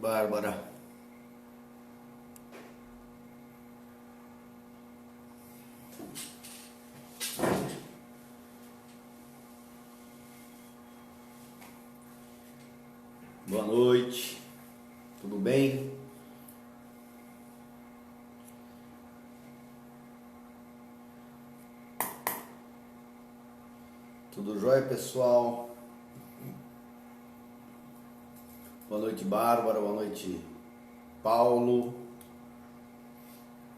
Bárbara. Boa noite. Tudo bem? Tudo jóia, pessoal? Boa noite, Bárbara. Boa noite, Paulo.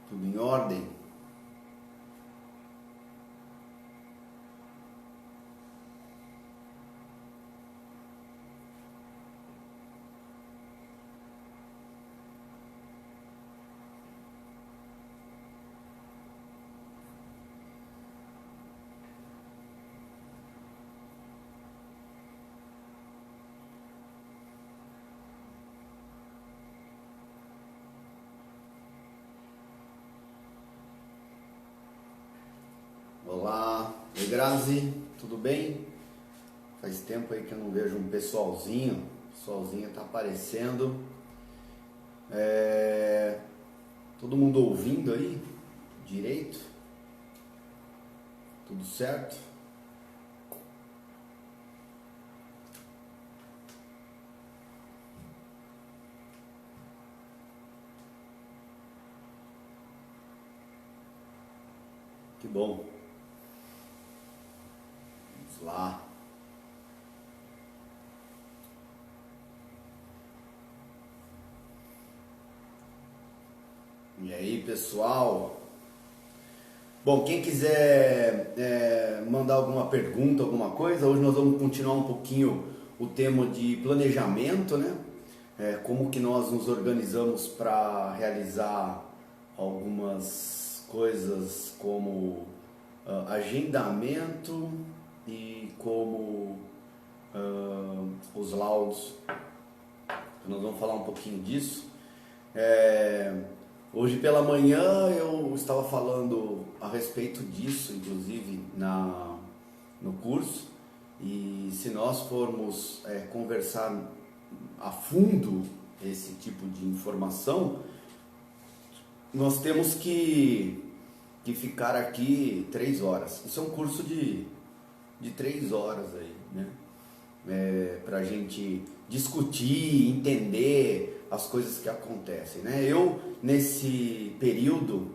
Tudo em ordem? Olá, oi Grazi, tudo bem? Faz tempo aí que eu não vejo um pessoalzinho. O pessoalzinho tá aparecendo. Todo mundo ouvindo aí? Direito? Tudo certo? Que bom. Vamos lá. E aí, pessoal? Bom, quem quiser mandar alguma pergunta, alguma coisa, hoje nós vamos continuar um pouquinho o tema de planejamento, né? Como que nós nos organizamos para realizar algumas coisas como agendamento e como os laudos. Nós vamos falar um pouquinho disso. Hoje pela manhã eu estava falando a respeito disso, inclusive no curso, e se nós formos conversar a fundo esse tipo de informação, nós temos que ficar aqui 3 horas. Isso é um curso de 3 horas aí, né? Para a gente discutir, entender as coisas que acontecem, né? Eu, nesse período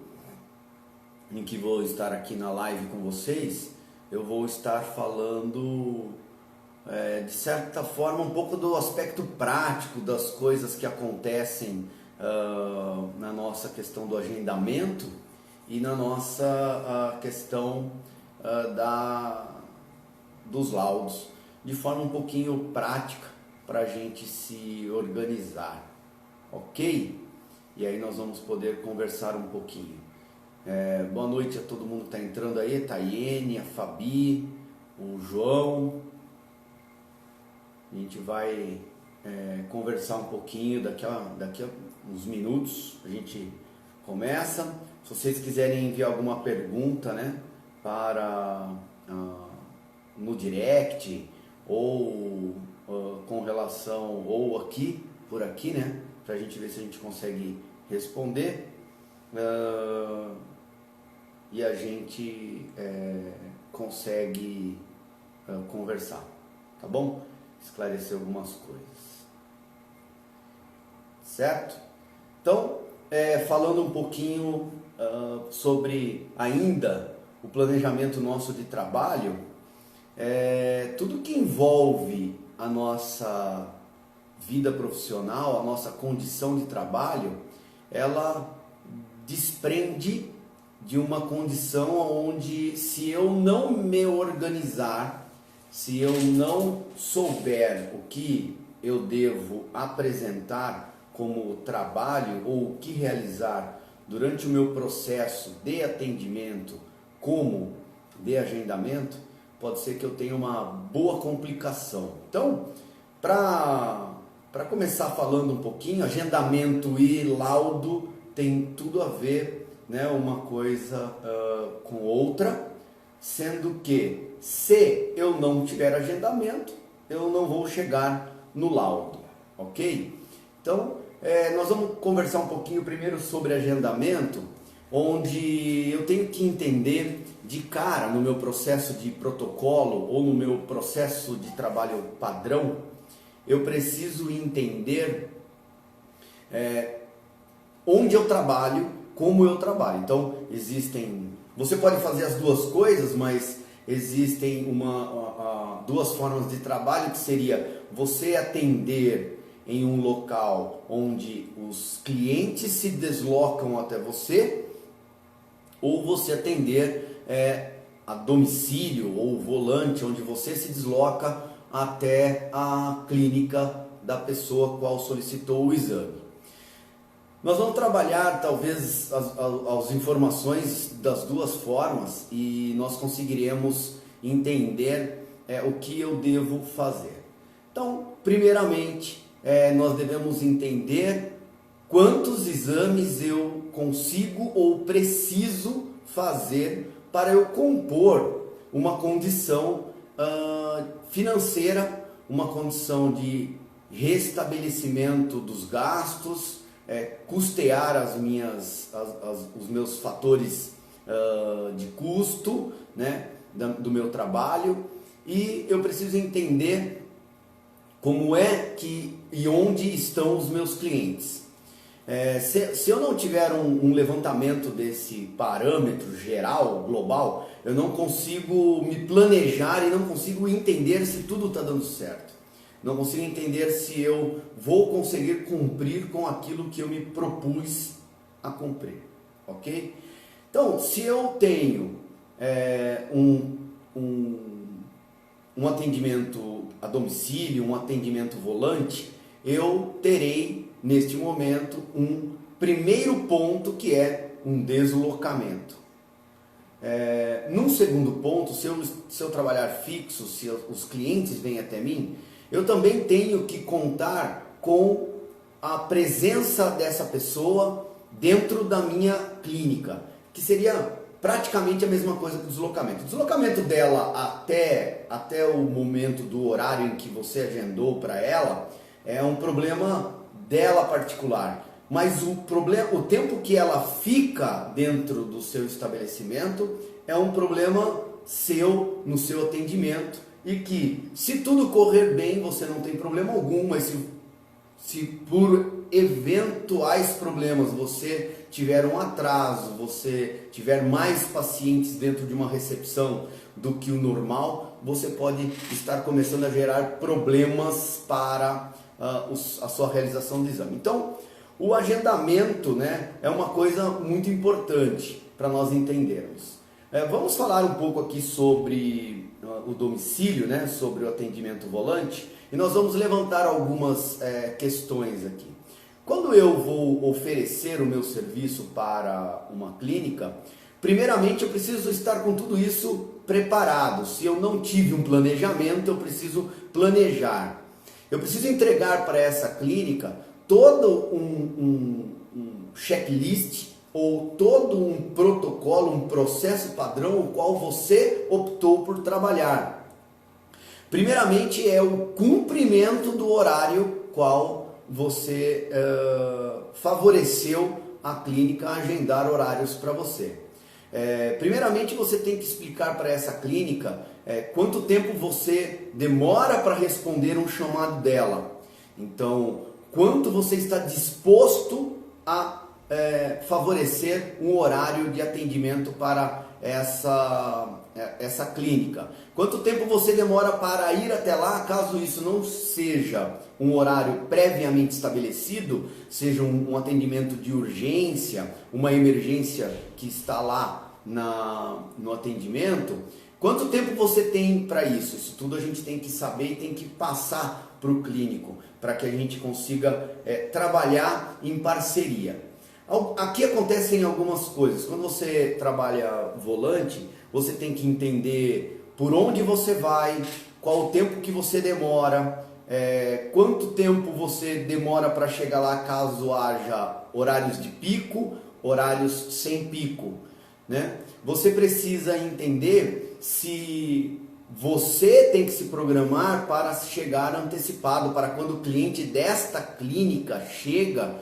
em que vou estar aqui na live com vocês, eu vou estar falando, de certa forma, um pouco do aspecto prático das coisas que acontecem na nossa questão do agendamento e na nossa questão dos laudos, de forma um pouquinho prática para a gente se organizar, ok? E aí nós vamos poder conversar um pouquinho. Boa noite a todo mundo que está entrando aí, Tayene, a Fabi, o João. A gente vai conversar um pouquinho, daqui a uns minutos a gente começa. Se vocês quiserem enviar alguma pergunta, né, para no direct ou com relação, ou aqui, por aqui, né, para a gente ver se a gente consegue responder e a gente consegue conversar, tá bom? Esclarecer algumas coisas, certo? Então, falando um pouquinho sobre ainda o planejamento nosso de trabalho, tudo que envolve a nossa vida profissional, a nossa condição de trabalho, ela desprende de uma condição onde, se eu não me organizar, se eu não souber o que eu devo apresentar como trabalho ou o que realizar durante o meu processo de atendimento como de agendamento, pode ser que eu tenha uma boa complicação. Então, Para começar falando um pouquinho, agendamento e laudo tem tudo a ver, né, uma coisa com outra, sendo que se eu não tiver agendamento, eu não vou chegar no laudo, ok? Então, nós vamos conversar um pouquinho primeiro sobre agendamento, onde eu tenho que entender de cara no meu processo de protocolo ou no meu processo de trabalho padrão, eu preciso entender onde eu trabalho, como eu trabalho. Então, você pode fazer as duas coisas, mas existem duas formas de trabalho, que seria você atender em um local onde os clientes se deslocam até você, ou você atender a domicílio ou volante, onde você se desloca até a clínica da pessoa qual solicitou o exame. Nós vamos trabalhar talvez as informações das duas formas e nós conseguiremos entender o que eu devo fazer. Então, primeiramente, nós devemos entender quantos exames eu consigo ou preciso fazer para eu compor uma condição financeira, uma condição de restabelecimento dos gastos, custear os meus fatores de custo, né, do meu trabalho, e eu preciso entender como e onde estão os meus clientes. Se eu não tiver um levantamento desse parâmetro geral, global, eu não consigo me planejar e não consigo entender se tudo está dando certo. Não consigo entender se eu vou conseguir cumprir com aquilo que eu me propus a cumprir, ok? Então, se eu tenho um atendimento a domicílio, um atendimento volante, eu terei neste momento um primeiro ponto, que é um deslocamento. Num segundo ponto, se eu trabalhar fixo, se os clientes vêm até mim, eu também tenho que contar com a presença dessa pessoa dentro da minha clínica, que seria praticamente a mesma coisa que o deslocamento. O deslocamento dela até o momento do horário em que você agendou para ela é um problema dela particular, mas o tempo que ela fica dentro do seu estabelecimento é um problema seu, no seu atendimento, e que, se tudo correr bem, você não tem problema algum, mas se por eventuais problemas você tiver um atraso, você tiver mais pacientes dentro de uma recepção do que o normal, você pode estar começando a gerar problemas para a sua realização do exame. Então, o agendamento, né, é uma coisa muito importante para nós entendermos. Vamos falar um pouco aqui sobre o domicílio, né, sobre o atendimento volante, e nós vamos levantar algumas questões aqui. Quando eu vou oferecer o meu serviço para uma clínica, primeiramente eu preciso estar com tudo isso preparado. Se eu não tive um planejamento, eu preciso planejar. Eu preciso entregar para essa clínica todo um checklist ou todo um protocolo, um processo padrão, o qual você optou por trabalhar. Primeiramente é o cumprimento do horário qual você favoreceu a clínica a agendar horários para você. Primeiramente você tem que explicar para essa clínica quanto tempo você demora para responder um chamado dela. Então, quanto você está disposto a favorecer um horário de atendimento para essa clínica. Quanto tempo você demora para ir até lá, caso isso não seja um horário previamente estabelecido, seja um atendimento de urgência, uma emergência que está lá no atendimento. Quanto tempo você tem para isso? Isso tudo a gente tem que saber e tem que passar para o clínico, para que a gente consiga trabalhar em parceria. Aqui acontecem algumas coisas. Quando você trabalha volante, você tem que entender por onde você vai, qual o tempo que você demora, quanto tempo você demora para chegar lá caso haja horários de pico, horários sem pico, né? Você precisa entender se você tem que se programar para chegar antecipado, para quando o cliente desta clínica chega,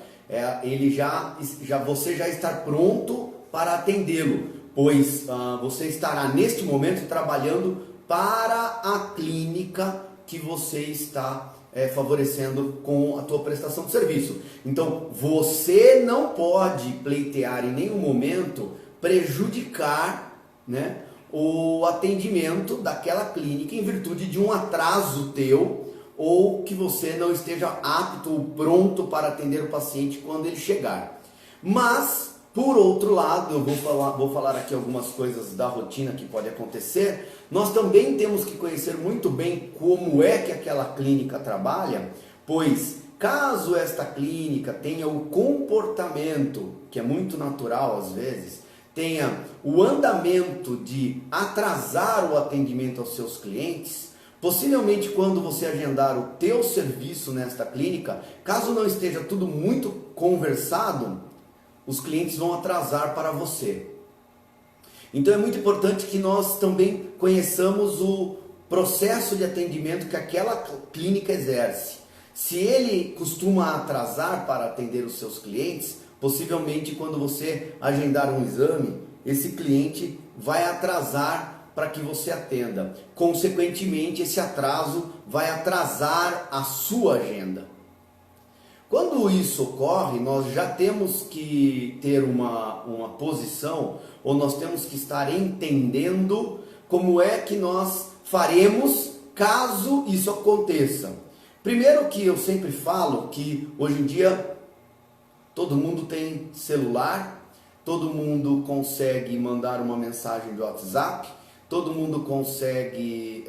você já estar pronto para atendê-lo, pois você estará neste momento trabalhando para a clínica que você está favorecendo com a tua prestação de serviço. Então, você não pode pleitear em nenhum momento prejudicar, né, o atendimento daquela clínica em virtude de um atraso teu ou que você não esteja apto ou pronto para atender o paciente quando ele chegar. Mas, por outro lado, eu vou falar aqui algumas coisas da rotina que pode acontecer. Nós também temos que conhecer muito bem como é que aquela clínica trabalha, pois caso esta clínica tenha o comportamento, que é muito natural às vezes, tenha o andamento de atrasar o atendimento aos seus clientes, possivelmente quando você agendar o teu serviço nesta clínica, caso não esteja tudo muito conversado, os clientes vão atrasar para você. Então é muito importante que nós também conheçamos o processo de atendimento que aquela clínica exerce. Se ele costuma atrasar para atender os seus clientes, possivelmente quando você agendar um exame, esse cliente vai atrasar para que você atenda. Consequentemente, esse atraso vai atrasar a sua agenda. Quando isso ocorre, nós já temos que ter uma posição, ou nós temos que estar entendendo como é que nós faremos caso isso aconteça. Primeiro que eu sempre falo que hoje em dia todo mundo tem celular, todo mundo consegue mandar uma mensagem de WhatsApp, todo mundo consegue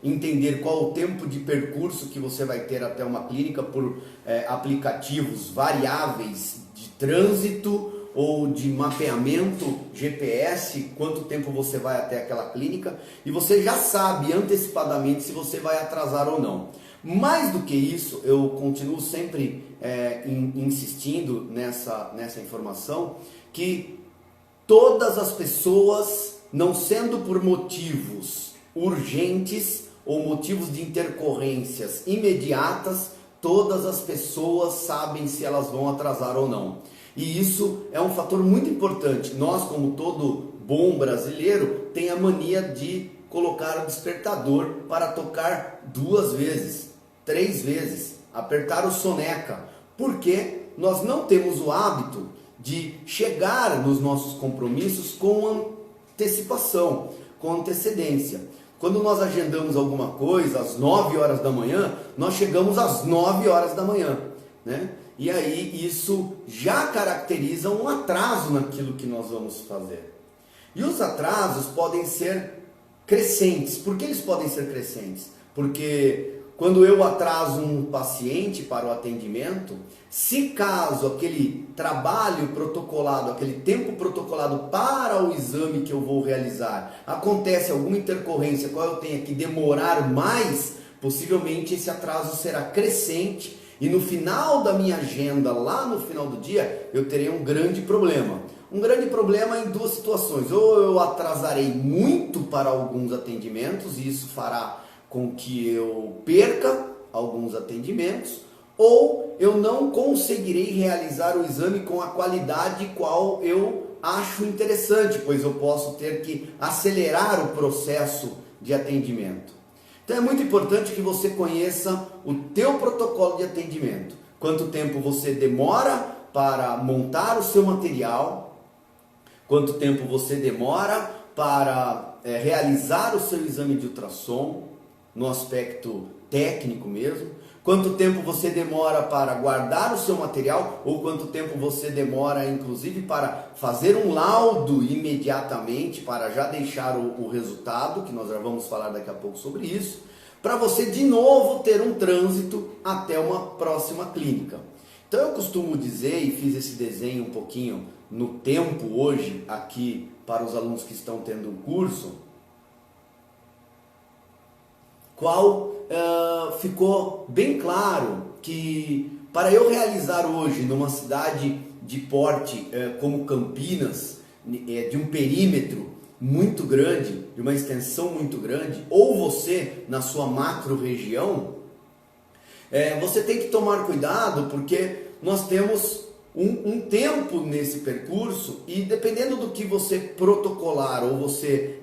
entender qual o tempo de percurso que você vai ter até uma clínica por aplicativos variáveis de trânsito ou de mapeamento GPS, quanto tempo você vai até aquela clínica, e você já sabe antecipadamente se você vai atrasar ou não. Mais do que isso, eu continuo sempre insistindo nessa informação, que todas as pessoas, não sendo por motivos urgentes ou motivos de intercorrências imediatas, todas as pessoas sabem se elas vão atrasar ou não. E isso é um fator muito importante. Nós, como todo bom brasileiro, tem a mania de colocar o despertador para tocar 2 vezes, 3 vezes, apertar o soneca, porque nós não temos o hábito de chegar nos nossos compromissos com antecipação, com antecedência. Quando nós agendamos alguma coisa às 9 horas da manhã, nós chegamos às 9 horas da manhã, né? E aí isso já caracteriza um atraso naquilo que nós vamos fazer. E os atrasos podem ser crescentes. Por que eles podem ser crescentes? Porque quando eu atraso um paciente para o atendimento, se caso aquele trabalho protocolado, aquele tempo protocolado para o exame que eu vou realizar, acontece alguma intercorrência, qual eu tenha que demorar mais, possivelmente esse atraso será crescente e no final da minha agenda, lá no final do dia, eu terei um grande problema. Um grande problema em 2 situações. Ou eu atrasarei muito para alguns atendimentos e isso fará com que eu perca alguns atendimentos, ou eu não conseguirei realizar o exame com a qualidade qual eu acho interessante, pois eu posso ter que acelerar o processo de atendimento. Então é muito importante que você conheça o teu protocolo de atendimento. Quanto tempo você demora para montar o seu material, quanto tempo você demora para realizar o seu exame de ultrassom, no aspecto técnico mesmo, quanto tempo você demora para guardar o seu material, ou quanto tempo você demora inclusive para fazer um laudo imediatamente, para já deixar o resultado, que nós já vamos falar daqui a pouco sobre isso, para você de novo ter um trânsito até uma próxima clínica. Então eu costumo dizer, e fiz esse desenho um pouquinho no tempo hoje aqui para os alunos que estão tendo um curso, qual ficou bem claro que para eu realizar hoje numa cidade de porte como Campinas, de um perímetro muito grande, de uma extensão muito grande, ou você na sua macro região, você tem que tomar cuidado, porque nós temos um tempo nesse percurso, e dependendo do que você protocolar ou você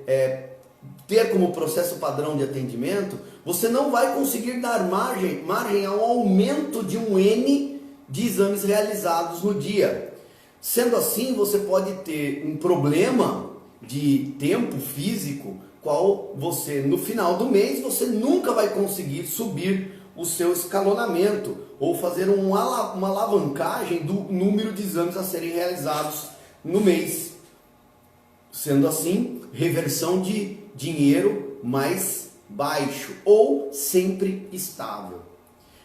ter como processo padrão de atendimento, você não vai conseguir dar margem ao aumento de um N de exames realizados no dia. Sendo assim, você pode ter um problema de tempo físico, qual você, no final do mês, você nunca vai conseguir subir o seu escalonamento ou fazer uma alavancagem do número de exames a serem realizados no mês. Sendo assim, reversão de dinheiro mais baixo ou sempre estável.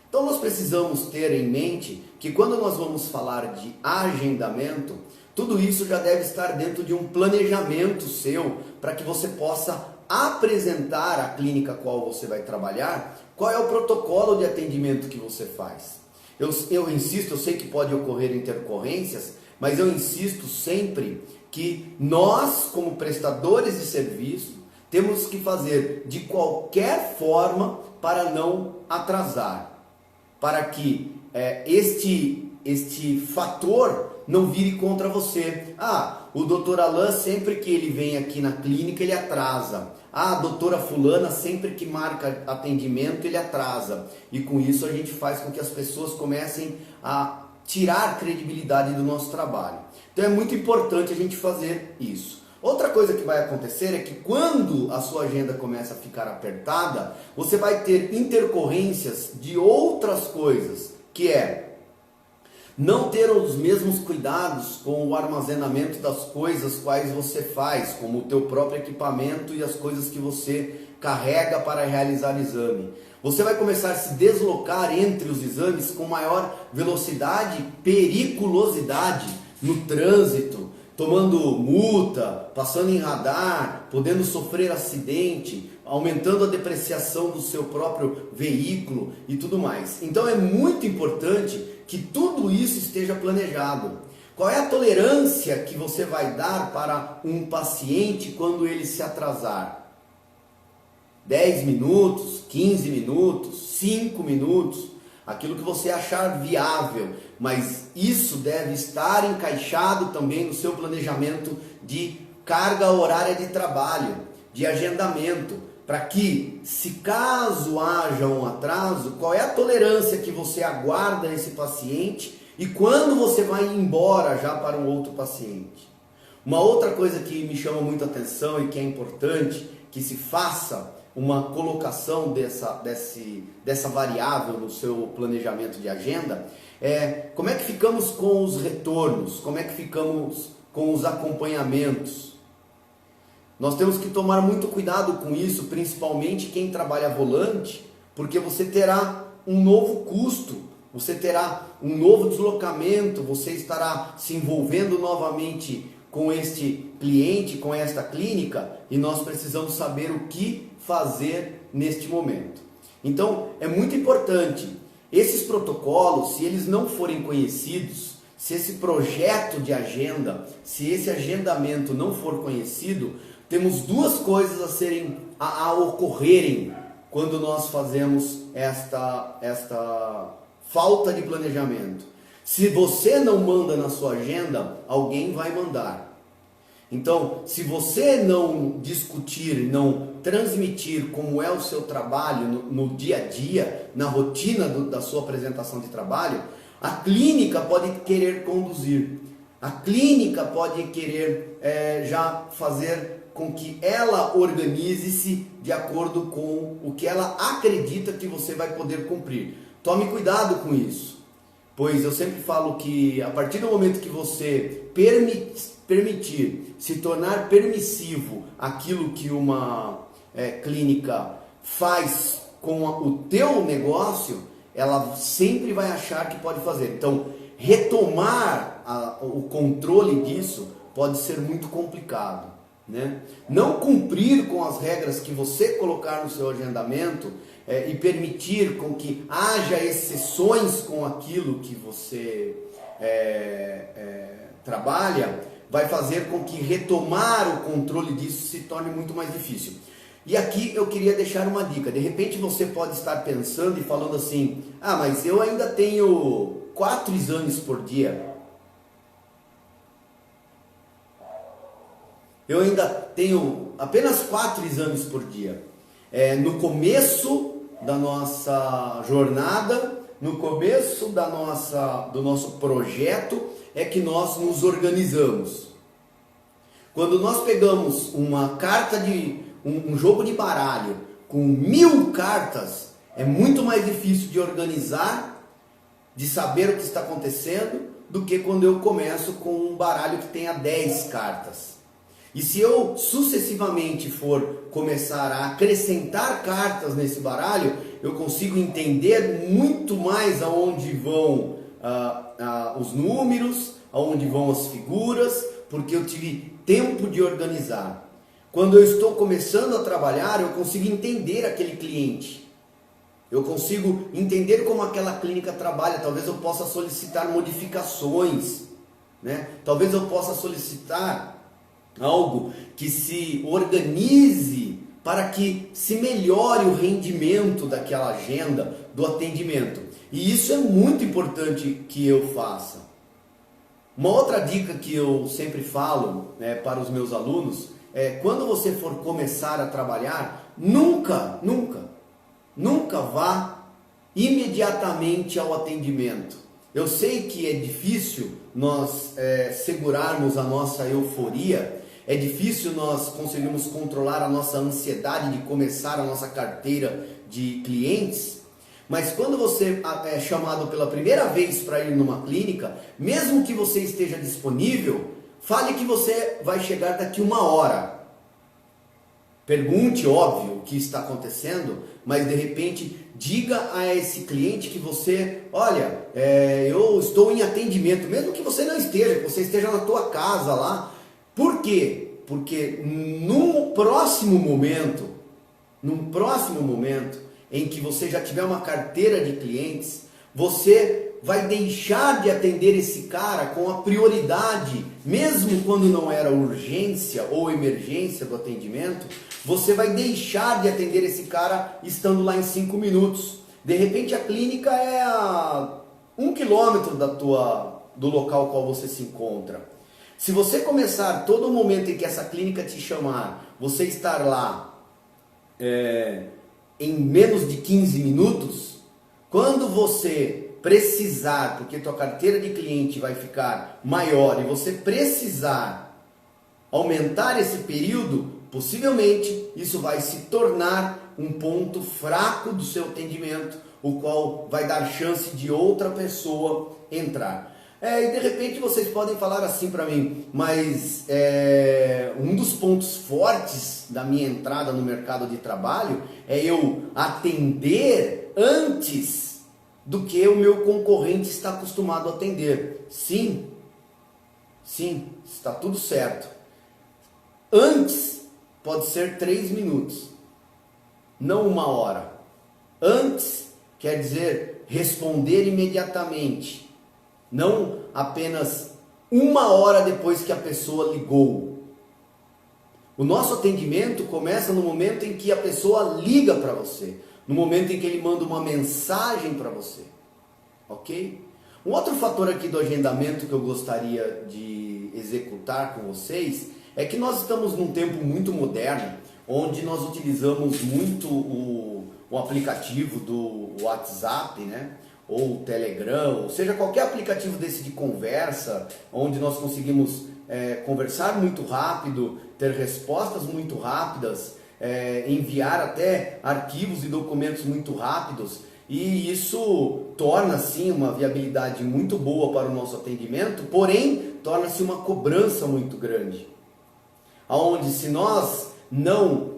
Então nós precisamos ter em mente que quando nós vamos falar de agendamento, tudo isso já deve estar dentro de um planejamento seu, para que você possa apresentar à clínica qual você vai trabalhar, qual é o protocolo de atendimento que você faz. Eu insisto, eu sei que pode ocorrer intercorrências, mas eu insisto sempre que nós, como prestadores de serviço, temos que fazer de qualquer forma para não atrasar, para que este fator não vire contra você. O doutor Alain, sempre que ele vem aqui na clínica, ele atrasa. A doutora fulana, sempre que marca atendimento, ele atrasa. E com isso a gente faz com que as pessoas comecem a tirar credibilidade do nosso trabalho. Então é muito importante a gente fazer isso. Outra coisa que vai acontecer é que quando a sua agenda começa a ficar apertada, você vai ter intercorrências de outras coisas, que é não ter os mesmos cuidados com o armazenamento das coisas quais você faz, como o teu próprio equipamento e as coisas que você carrega para realizar exame. Você vai começar a se deslocar entre os exames com maior velocidade, periculosidade no trânsito, tomando multa, passando em radar, podendo sofrer acidente, aumentando a depreciação do seu próprio veículo e tudo mais. Então é muito importante que tudo isso esteja planejado. Qual é a tolerância que você vai dar para um paciente quando ele se atrasar? 10 minutos, 15 minutos, 5 minutos, aquilo que você achar viável, mas isso deve estar encaixado também no seu planejamento de carga horária de trabalho, de agendamento, para que, se caso haja um atraso, qual é a tolerância que você aguarda esse paciente e quando você vai essa já para um outro paciente. Uma outra coisa que me chama muito a atenção e que é importante que se faça uma colocação dessa variável no seu planejamento de agenda é como é que ficamos com os retornos, como é que ficamos com os acompanhamentos. Nós temos que tomar muito cuidado com isso, principalmente quem trabalha volante, porque você terá um novo custo, você terá um novo deslocamento, você estará se envolvendo novamente com este cliente, com esta clínica, e nós precisamos saber o que fazer neste momento. Então, é muito importante, esses protocolos, se eles não forem conhecidos, se esse projeto de agenda, se esse agendamento não for conhecido, temos duas coisas a ocorrerem quando nós fazemos esta falta de planejamento. Se você não manda na sua agenda, alguém vai mandar. Então, se você não discutir, não transmitir como é o seu trabalho no dia a dia, na rotina da sua apresentação de trabalho, a clínica pode querer conduzir. A clínica pode querer já fazer com que ela organize-se de acordo com o que ela acredita que você vai poder cumprir. Tome cuidado com isso, pois eu sempre falo que a partir do momento que você permitir se tornar permissivo aquilo que uma clínica faz com o teu negócio, ela sempre vai achar que pode fazer. Então, retomar o controle disso pode ser muito complicado. né? Não cumprir com as regras que você colocar no seu agendamento e permitir com que haja exceções com aquilo que você trabalha, vai fazer com que retomar o controle disso se torne muito mais difícil. E aqui eu queria deixar uma dica. De repente você pode estar pensando e falando assim: ah, mas eu ainda tenho 4 exames por dia. Eu ainda tenho apenas 4 exames por dia. No começo da nossa jornada, no começo do nosso projeto, é que nós nos organizamos. Quando nós pegamos uma carta de um jogo de baralho com 1000 cartas, é muito mais difícil de organizar, de saber o que está acontecendo, do que quando eu começo com um baralho que tenha 10 cartas. E se eu sucessivamente for começar a acrescentar cartas nesse baralho, eu consigo entender muito mais aonde vão os números, aonde vão as figuras, porque eu tive tempo de organizar. Quando eu estou começando a trabalhar, eu consigo entender aquele cliente. Eu consigo entender como aquela clínica trabalha. Talvez eu possa solicitar modificações, né? Talvez eu possa solicitar algo que se organize para que se melhore o rendimento daquela agenda, do atendimento. E isso é muito importante que eu faça. Uma outra dica que eu sempre falo para os meus alunos é: quando você for começar a trabalhar, nunca vá imediatamente ao atendimento. Eu sei que é difícil nós segurarmos a nossa euforia, é difícil nós conseguirmos controlar a nossa ansiedade de começar a nossa carteira de clientes, mas quando você é chamado pela primeira vez para ir numa clínica, mesmo que você esteja disponível, fale que você vai chegar daqui 1 hora. Pergunte, óbvio, o que está acontecendo, mas de repente diga a esse cliente que você, olha, eu estou em atendimento, mesmo que você não esteja, que você esteja na tua casa lá. Por quê? Porque num próximo momento em que você já tiver uma carteira de clientes, você vai deixar de atender esse cara com a prioridade, mesmo quando não era urgência ou emergência do atendimento, você vai deixar de atender esse cara estando lá em 5 minutos. De repente a clínica é a 1 quilômetro do local qual você se encontra. Se você começar todo momento em que essa clínica te chamar, você estar lá em menos de 15 minutos, quando você precisar, porque tua carteira de cliente vai ficar maior e você precisar aumentar esse período, possivelmente isso vai se tornar um ponto fraco do seu atendimento, o qual vai dar chance de outra pessoa entrar. E de repente vocês podem falar assim para mim, mas um dos pontos fortes da minha entrada no mercado de trabalho é eu atender antes do que o meu concorrente está acostumado a atender. Sim, está tudo certo. Antes pode ser 3 minutos, não 1 hora. Antes quer dizer responder imediatamente. Não apenas 1 hora depois que a pessoa ligou. O nosso atendimento começa no momento em que a pessoa liga para você, no momento em que ele manda uma mensagem para você, ok? Um outro fator aqui do agendamento que eu gostaria de executar com vocês é que nós estamos num tempo muito moderno, onde nós utilizamos muito o aplicativo do WhatsApp, né? Ou Telegram, ou seja, qualquer aplicativo desse de conversa, onde nós conseguimos conversar muito rápido, ter respostas muito rápidas, enviar até arquivos e documentos muito rápidos, e isso torna sim uma viabilidade muito boa para o nosso atendimento, porém torna-se uma cobrança muito grande, aonde se nós não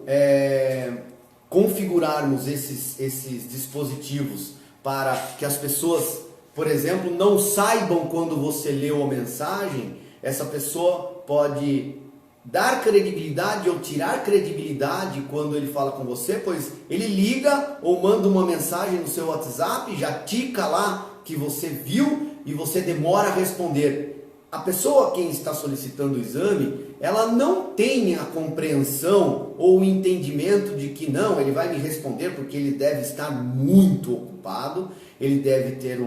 configurarmos esses dispositivos para que as pessoas, por exemplo, não saibam quando você leu a mensagem, essa pessoa pode dar credibilidade ou tirar credibilidade quando ele fala com você, pois ele liga ou manda uma mensagem no seu WhatsApp, já tica lá que você viu e você demora a responder. A pessoa quem está solicitando o exame, ela não tem a compreensão ou o entendimento de que não, ele vai me responder porque ele deve estar muito ocupado, ele deve ter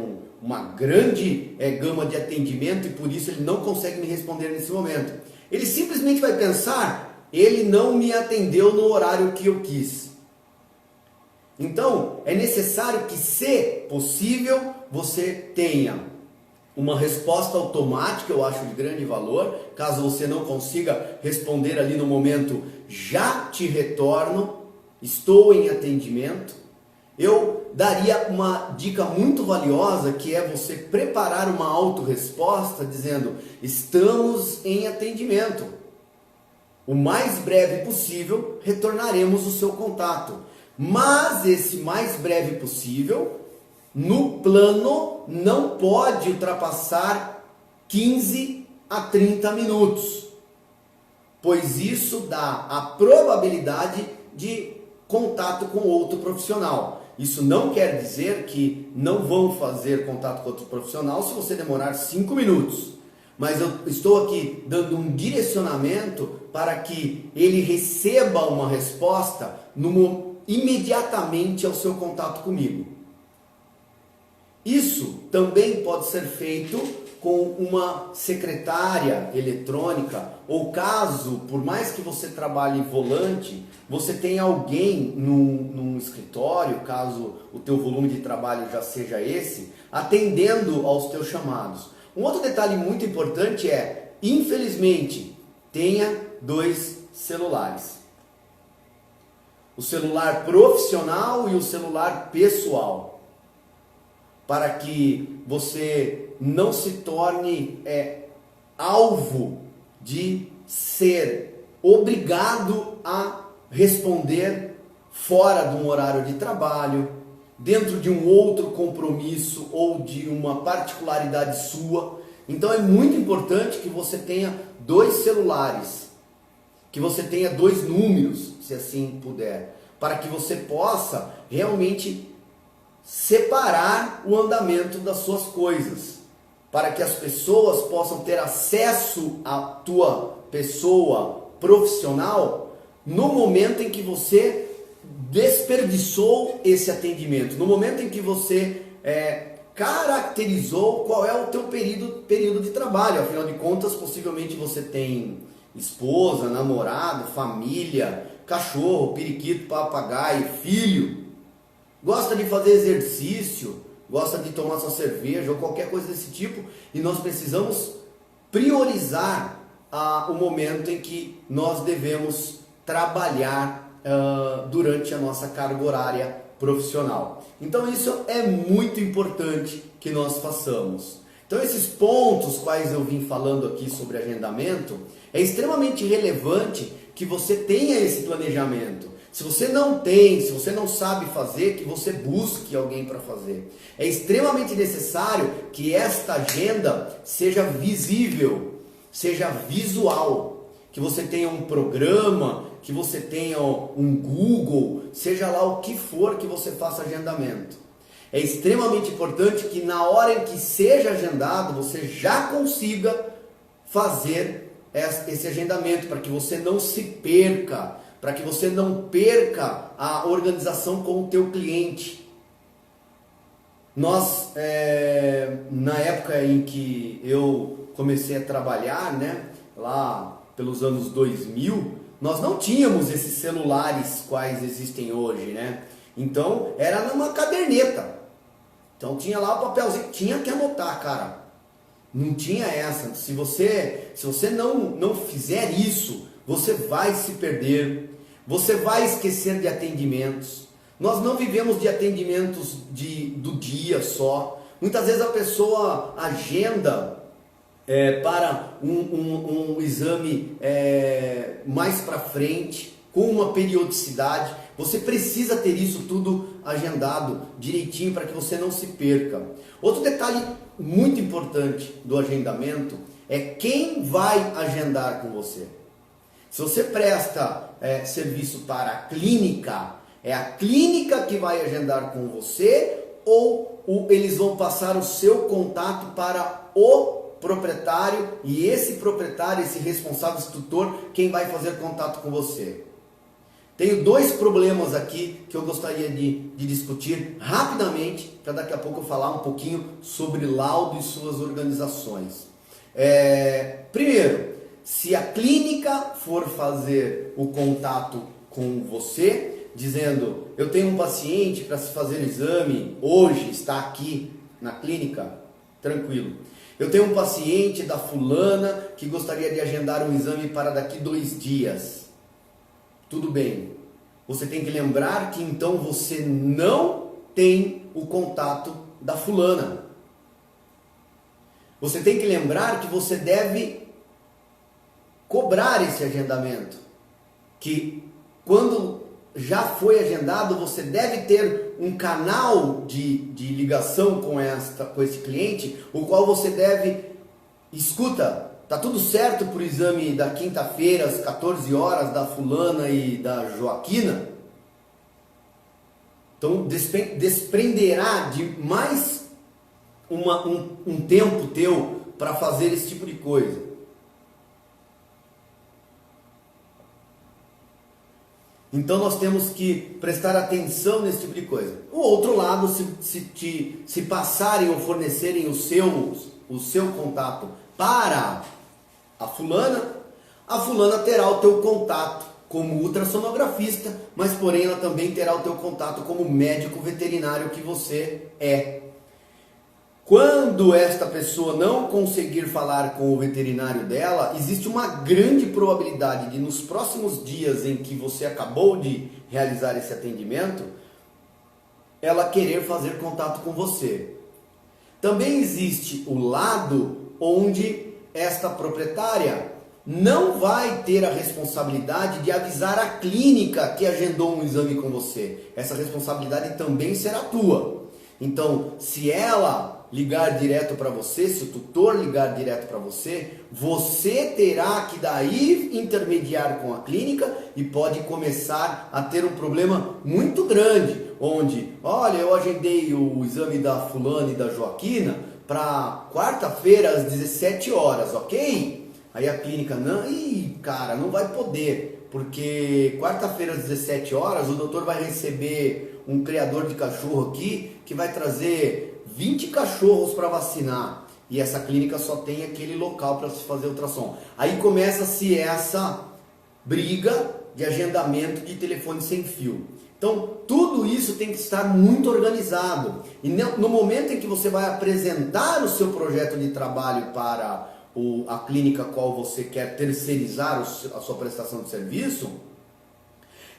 uma grande gama de atendimento e por isso ele não consegue me responder nesse momento. Ele simplesmente vai pensar, ele não me atendeu no horário que eu quis. Então, é necessário que, se possível, você tenha uma resposta automática, eu acho de grande valor. Caso você não consiga responder ali no momento, já te retorno, estou em atendimento. Eu daria uma dica muito valiosa, que é você preparar uma autorresposta dizendo, estamos em atendimento. O mais breve possível, retornaremos o seu contato. Mas esse mais breve possível, no plano, não pode ultrapassar 15 a 30 minutos, pois isso dá a probabilidade de contato com outro profissional. Isso não quer dizer que não vão fazer contato com outro profissional se você demorar 5 minutos. Mas eu estou aqui dando um direcionamento para que ele receba uma resposta imediatamente ao seu contato comigo. Isso também pode ser feito com uma secretária eletrônica, ou caso, por mais que você trabalhe volante, você tem alguém num escritório, caso o teu volume de trabalho já seja esse, atendendo aos teus chamados. Um outro detalhe muito importante é, infelizmente, tenha 2 celulares. O celular profissional e o celular pessoal, para que você não se torne alvo de ser obrigado a responder fora de um horário de trabalho, dentro de um outro compromisso ou de uma particularidade sua. Então é muito importante que você tenha 2 celulares, que você tenha 2 números, se assim puder, para que você possa realmente separar o andamento das suas coisas, para que as pessoas possam ter acesso à tua pessoa profissional no momento em que você desperdiçou esse atendimento, no momento em que você caracterizou qual é o teu período de trabalho. Afinal de contas, possivelmente você tem esposa, namorado, família, cachorro, periquito, papagaio, filho, gosta de fazer exercício, gosta de tomar sua cerveja ou qualquer coisa desse tipo, e nós precisamos priorizar o momento em que nós devemos trabalhar durante a nossa carga horária profissional. Então isso é muito importante que nós façamos. Então esses pontos quais eu vim falando aqui sobre agendamento, é extremamente relevante que você tenha esse planejamento. Se você não tem, se você não sabe fazer, que você busque alguém para fazer. É extremamente necessário que esta agenda seja visível, seja visual, que você tenha um programa, que você tenha um Google, seja lá o que for que você faça agendamento. É extremamente importante que na hora em que seja agendado, você já consiga fazer esse agendamento, para que você não se perca, para que você não perca a organização com o teu cliente. Nós, na época em que eu comecei a trabalhar, lá pelos anos 2000, nós não tínhamos esses celulares quais existem hoje, Então, era numa caderneta. Então, tinha lá o papelzinho, tinha que anotar, cara. Não tinha essa. Se você não fizer isso, você vai se perder, você vai esquecer de atendimentos. Nós não vivemos de atendimentos do dia só. Muitas vezes a pessoa agenda para um exame mais para frente, com uma periodicidade. Você precisa ter isso tudo agendado direitinho para que você não se perca. Outro detalhe muito importante do agendamento é quem vai agendar com você. Se você presta serviço para a clínica, é a clínica que vai agendar com você ou eles vão passar o seu contato para o proprietário e esse proprietário, esse responsável, esse tutor, quem vai fazer contato com você? Tenho dois problemas aqui que eu gostaria de discutir rapidamente, para daqui a pouco eu falar um pouquinho sobre laudo e suas organizações. Primeiro, se a clínica for fazer o contato com você, dizendo, eu tenho um paciente para se fazer exame, hoje está aqui na clínica, tranquilo. Eu tenho um paciente da fulana que gostaria de agendar um exame para daqui 2 dias. Tudo bem. Você tem que lembrar que então você não tem o contato da fulana. Você tem que lembrar que você deve cobrar esse agendamento. Que quando já foi agendado, você deve ter um canal de ligação com esse cliente, o qual você deve, escuta, tá tudo certo para o exame da quinta-feira às 14 horas da fulana e da Joaquina? Então desprenderá de mais um tempo teu para fazer esse tipo de coisa. Então nós temos que prestar atenção nesse tipo de coisa. O outro lado, se passarem ou fornecerem o seu contato para a fulana terá o teu contato como ultrassonografista, mas porém ela também terá o teu contato como médico veterinário que você é. Quando esta pessoa não conseguir falar com o veterinário dela, existe uma grande probabilidade de nos próximos dias em que você acabou de realizar esse atendimento, ela querer fazer contato com você. Também existe o lado onde esta proprietária não vai ter a responsabilidade de avisar a clínica que agendou um exame com você. Essa responsabilidade também será tua. Então, se ela ligar direto para você, se o tutor ligar direto para você, você terá que daí intermediar com a clínica e pode começar a ter um problema muito grande, onde, olha, eu agendei o exame da fulana e da Joaquina para quarta-feira às 17 horas, ok? Aí a clínica, cara, não vai poder, porque quarta-feira às 17 horas o doutor vai receber um criador de cachorro aqui que vai trazer 20 cachorros para vacinar e essa clínica só tem aquele local para se fazer ultrassom. Aí começa-se essa briga de agendamento de telefone sem fio. Então, tudo isso tem que estar muito organizado. E no momento em que você vai apresentar o seu projeto de trabalho para a clínica qual você quer terceirizar a sua prestação de serviço,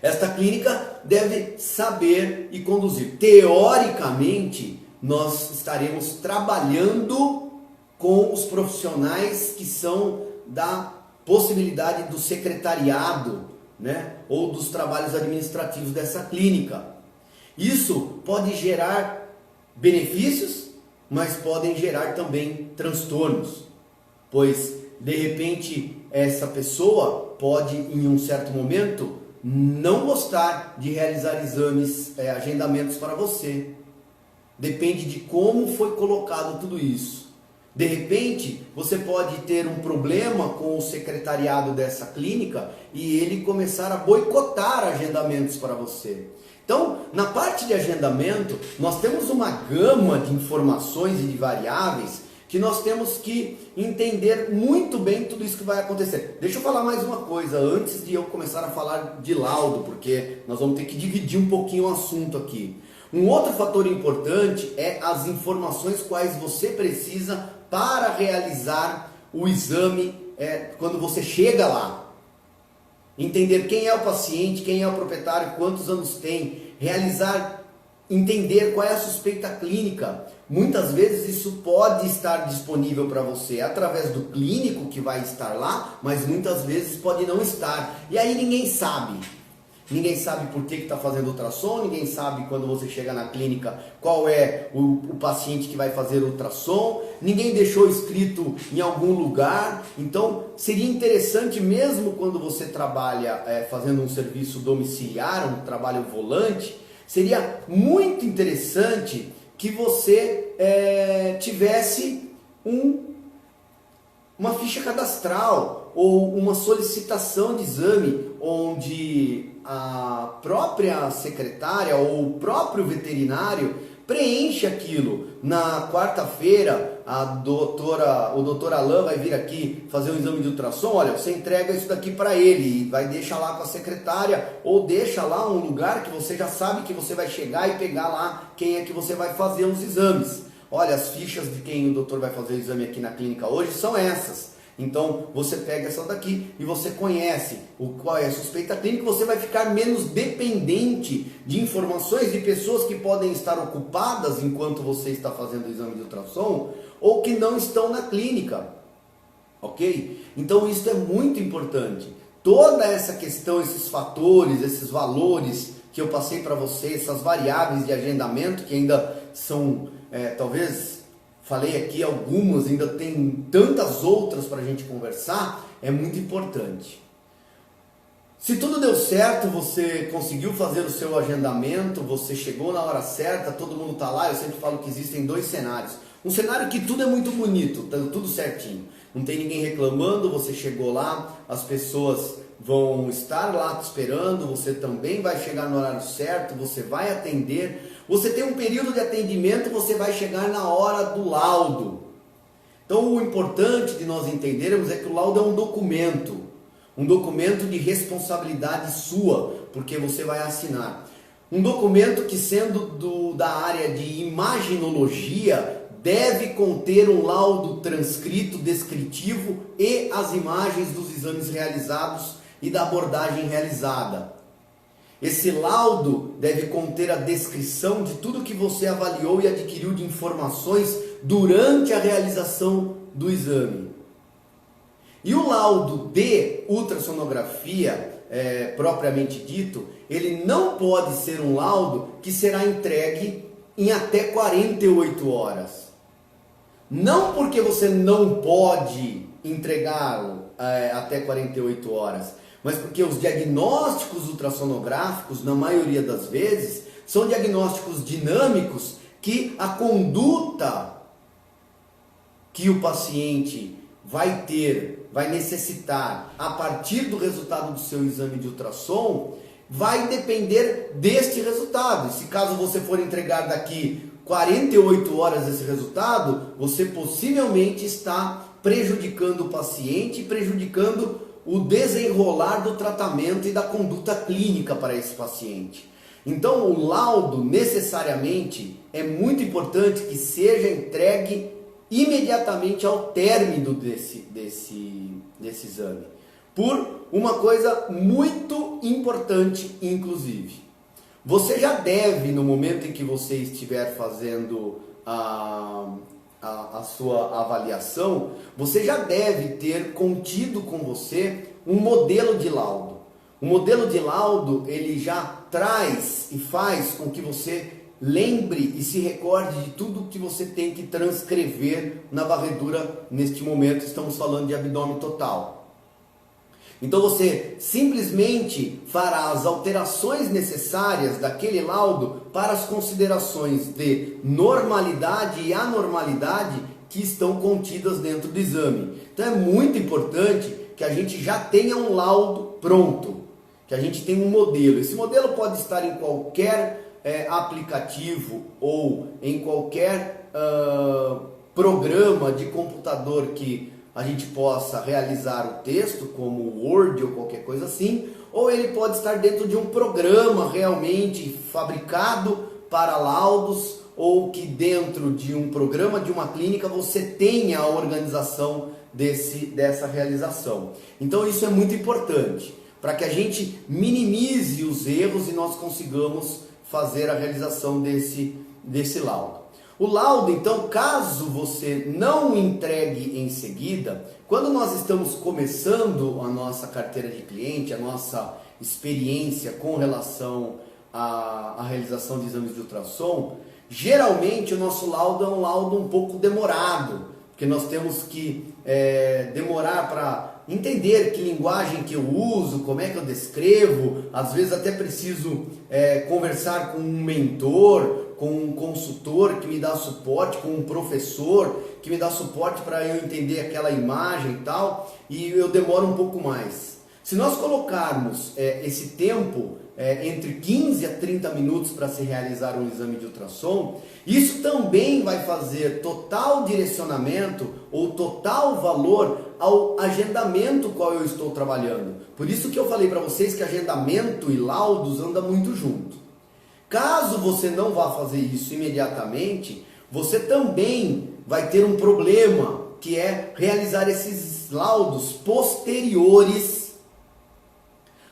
esta clínica deve saber e conduzir. Teoricamente, nós estaremos trabalhando com os profissionais que são da possibilidade do secretariado, né, ou dos trabalhos administrativos dessa clínica. Isso pode gerar benefícios, mas podem gerar também transtornos, pois de repente essa pessoa pode em um certo momento não gostar de realizar exames, agendamentos para você. Depende de como foi colocado tudo isso. De repente, você pode ter um problema com o secretariado dessa clínica e ele começar a boicotar agendamentos para você. Então, na parte de agendamento, nós temos uma gama de informações e de variáveis que nós temos que entender muito bem tudo isso que vai acontecer. Deixa eu falar mais uma coisa antes de eu começar a falar de laudo, porque nós vamos ter que dividir um pouquinho o assunto aqui. Um outro fator importante é as informações quais você precisa para realizar o exame quando você chega lá. Entender quem é o paciente, quem é o proprietário, quantos anos tem, entender qual é a suspeita clínica. Muitas vezes isso pode estar disponível para você através do clínico que vai estar lá, mas muitas vezes pode não estar. E aí ninguém sabe. ninguém sabe por que está fazendo ultrassom, ninguém sabe quando você chega na clínica qual é o paciente que vai fazer ultrassom, ninguém deixou escrito em algum lugar. Então seria interessante, mesmo quando você trabalha fazendo um serviço domiciliar, um trabalho volante, seria muito interessante que você tivesse uma ficha cadastral ou uma solicitação de exame onde a própria secretária ou o próprio veterinário preenche aquilo. Na quarta-feira o doutor Alain vai vir aqui fazer um exame de ultrassom. Olha, você entrega isso daqui para ele e vai deixar lá com a secretária, ou deixa lá um lugar que você já sabe que você vai chegar e pegar lá quem é que você vai fazer os exames. Olha, as fichas de quem o doutor vai fazer o exame aqui na clínica hoje são essas. Então você pega essa daqui e você conhece qual é a suspeita clínica, você vai ficar menos dependente de informações de pessoas que podem estar ocupadas enquanto você está fazendo o exame de ultrassom ou que não estão na clínica, ok? Então isso é muito importante. Toda essa questão, esses fatores, esses valores que eu passei para você, essas variáveis de agendamento que ainda são, talvez... Falei aqui algumas, ainda tem tantas outras para a gente conversar, é muito importante. Se tudo deu certo, você conseguiu fazer o seu agendamento, você chegou na hora certa, todo mundo está lá. Eu sempre falo que existem dois cenários. Um cenário que tudo é muito bonito, tá tudo certinho, não tem ninguém reclamando, você chegou lá, as pessoas vão estar lá te esperando, você também vai chegar no horário certo, você vai atender. Você tem um período de atendimento, você vai chegar na hora do laudo. Então o importante de nós entendermos é que o laudo é um documento de responsabilidade sua, porque você vai assinar. Um documento que, sendo da área de imaginologia, deve conter um laudo transcrito, descritivo e as imagens dos exames realizados e da abordagem realizada. Esse laudo deve conter a descrição de tudo que você avaliou e adquiriu de informações durante a realização do exame. E o laudo de ultrassonografia, propriamente dito, ele não pode ser um laudo que será entregue em até 48 horas. Não porque você não pode entregá-lo até 48 horas, mas porque os diagnósticos ultrassonográficos, na maioria das vezes, são diagnósticos dinâmicos que a conduta que o paciente vai necessitar a partir do resultado do seu exame de ultrassom, vai depender deste resultado. E se caso você for entregar daqui 48 horas esse resultado, você possivelmente está prejudicando o paciente, prejudicando o desenrolar do tratamento e da conduta clínica para esse paciente. Então o laudo necessariamente é muito importante que seja entregue imediatamente ao término desse exame, por uma coisa muito importante, inclusive. Você já deve, no momento em que você estiver fazendo a sua avaliação, você já deve ter contido com você um modelo de laudo. O modelo de laudo, ele já traz e faz com que você lembre e se recorde de tudo que você tem que transcrever na varredura. Neste momento estamos falando de abdômen total. Então você simplesmente fará as alterações necessárias daquele laudo para as considerações de normalidade e anormalidade que estão contidas dentro do exame. Então é muito importante que a gente já tenha um laudo pronto, que a gente tenha um modelo. Esse modelo pode estar em qualquer aplicativo ou em qualquer programa de computador que a gente possa realizar o texto, como o Word ou qualquer coisa assim, ou ele pode estar dentro de um programa realmente fabricado para laudos, ou que dentro de um programa de uma clínica você tenha a organização dessa realização. Então isso é muito importante, para que a gente minimize os erros e nós consigamos fazer a realização desse laudo. O laudo, então, caso você não entregue em seguida, quando nós estamos começando a nossa carteira de cliente, a nossa experiência com relação à realização de exames de ultrassom, geralmente o nosso laudo é um laudo um pouco demorado, porque nós temos que demorar para entender que linguagem que eu uso, como é que eu descrevo, às vezes até preciso conversar com um mentor, com um consultor que me dá suporte, com um professor que me dá suporte para eu entender aquela imagem e tal, e eu demoro um pouco mais. Se nós colocarmos esse tempo entre 15 a 30 minutos para se realizar um exame de ultrassom, isso também vai fazer total direcionamento ou total valor ao agendamento qual eu estou trabalhando. Por isso que eu falei para vocês que agendamento e laudos andam muito junto. Caso você não vá fazer isso imediatamente, você também vai ter um problema, que é realizar esses laudos posteriores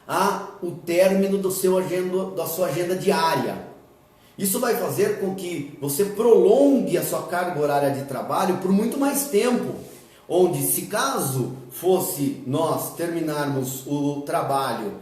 ao término da sua agenda diária. Isso vai fazer com que você prolongue a sua carga horária de trabalho por muito mais tempo, onde se caso fosse nós terminarmos o trabalho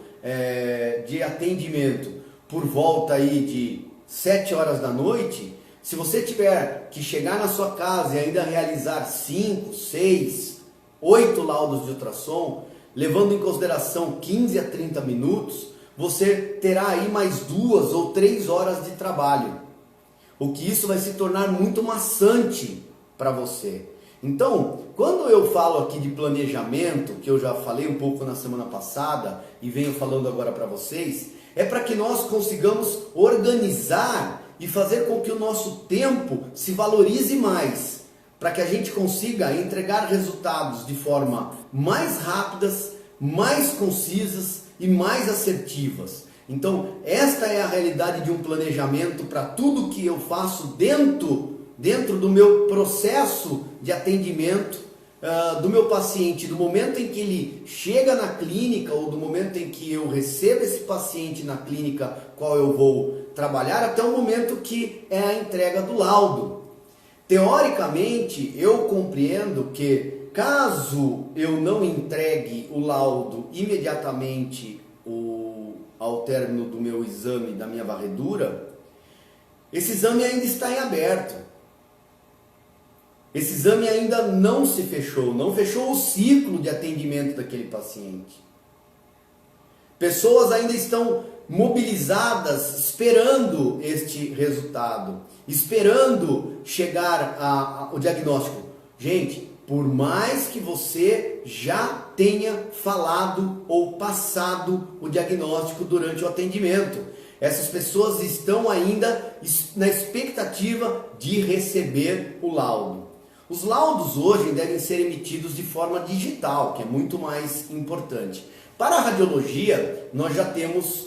de atendimento por volta aí de 7 horas da noite, se você tiver que chegar na sua casa e ainda realizar 5, 6, 8 laudos de ultrassom, levando em consideração 15 a 30 minutos, você terá aí mais 2 ou 3 horas de trabalho. O que isso vai se tornar muito maçante para você. Então, quando eu falo aqui de planejamento, que eu já falei um pouco na semana passada e venho falando agora para vocês, é para que nós consigamos organizar e fazer com que o nosso tempo se valorize mais, para que a gente consiga entregar resultados de forma mais rápidas, mais concisas e mais assertivas. Então, esta é a realidade de um planejamento para tudo que eu faço dentro do meu processo de atendimento do meu paciente, do momento em que ele chega na clínica ou do momento em que eu recebo esse paciente na clínica qual eu vou trabalhar, até o momento que é a entrega do laudo. Teoricamente, eu compreendo que caso eu não entregue o laudo imediatamente ao término do meu exame, da minha varredura, esse exame ainda está em aberto. Esse exame ainda não se fechou, não fechou o ciclo de atendimento daquele paciente. Pessoas ainda estão mobilizadas esperando este resultado, esperando chegar ao diagnóstico. Gente, por mais que você já tenha falado ou passado o diagnóstico durante o atendimento, essas pessoas estão ainda na expectativa de receber o laudo. Os laudos hoje devem ser emitidos de forma digital, que é muito mais importante. Para a radiologia, nós já temos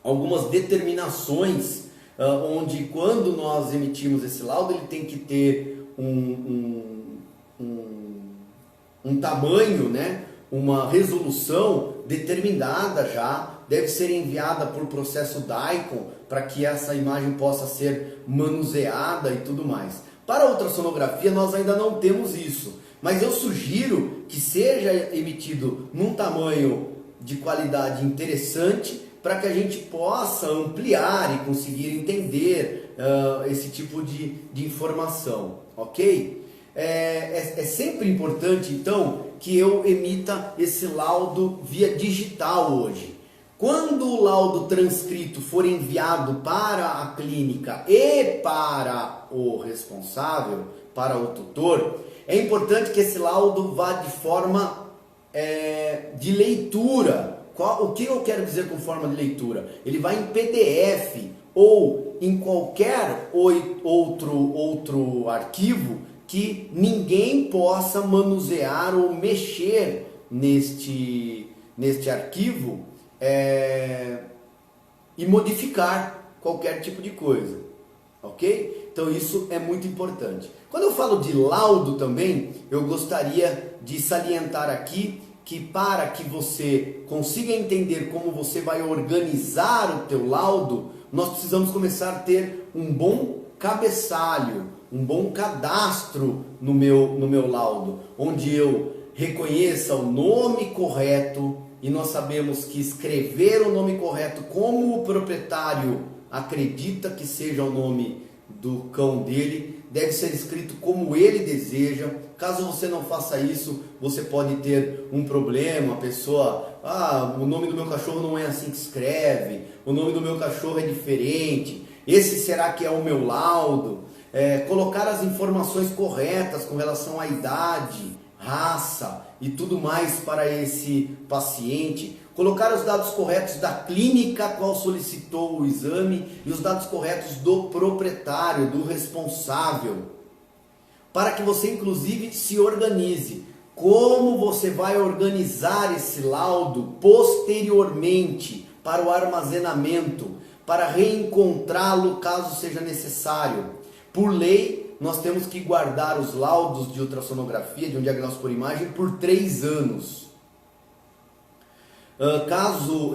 algumas determinações, onde quando nós emitimos esse laudo, ele tem que ter um tamanho, né? Uma resolução determinada já, deve ser enviada por processo DICOM, para que essa imagem possa ser manuseada e tudo mais. Para a ultrassonografia nós ainda não temos isso, mas eu sugiro que seja emitido num tamanho de qualidade interessante para que a gente possa ampliar e conseguir entender esse tipo de informação, ok? É sempre importante então que eu emita esse laudo via digital hoje. Quando o laudo transcrito for enviado para a clínica e para o responsável, para o tutor, é importante que esse laudo vá de forma de leitura. O que eu quero dizer com forma de leitura? Ele vai em PDF ou em qualquer outro arquivo que ninguém possa manusear ou mexer neste arquivo e modificar qualquer tipo de coisa, ok? Então isso é muito importante. Quando eu falo de laudo também, eu gostaria de salientar aqui que para que você consiga entender como você vai organizar o teu laudo, nós precisamos começar a ter um bom cabeçalho, um bom cadastro no meu laudo, onde eu reconheça o nome correto e nós sabemos que escrever o nome correto como o proprietário acredita que seja o nome do cão dele, deve ser escrito como ele deseja. Caso você não faça isso, você pode ter um problema. A pessoa, o nome do meu cachorro não é assim que escreve, o nome do meu cachorro é diferente, esse será que é o meu laudo? Colocar as informações corretas com relação à idade, raça e tudo mais para esse paciente, colocar os dados corretos da clínica a qual solicitou o exame e os dados corretos do proprietário, do responsável, para que você inclusive se organize. Como você vai organizar esse laudo posteriormente para o armazenamento, para reencontrá-lo caso seja necessário. Por lei, nós temos que guardar os laudos de ultrassonografia, de um diagnóstico por imagem, por 3 anos.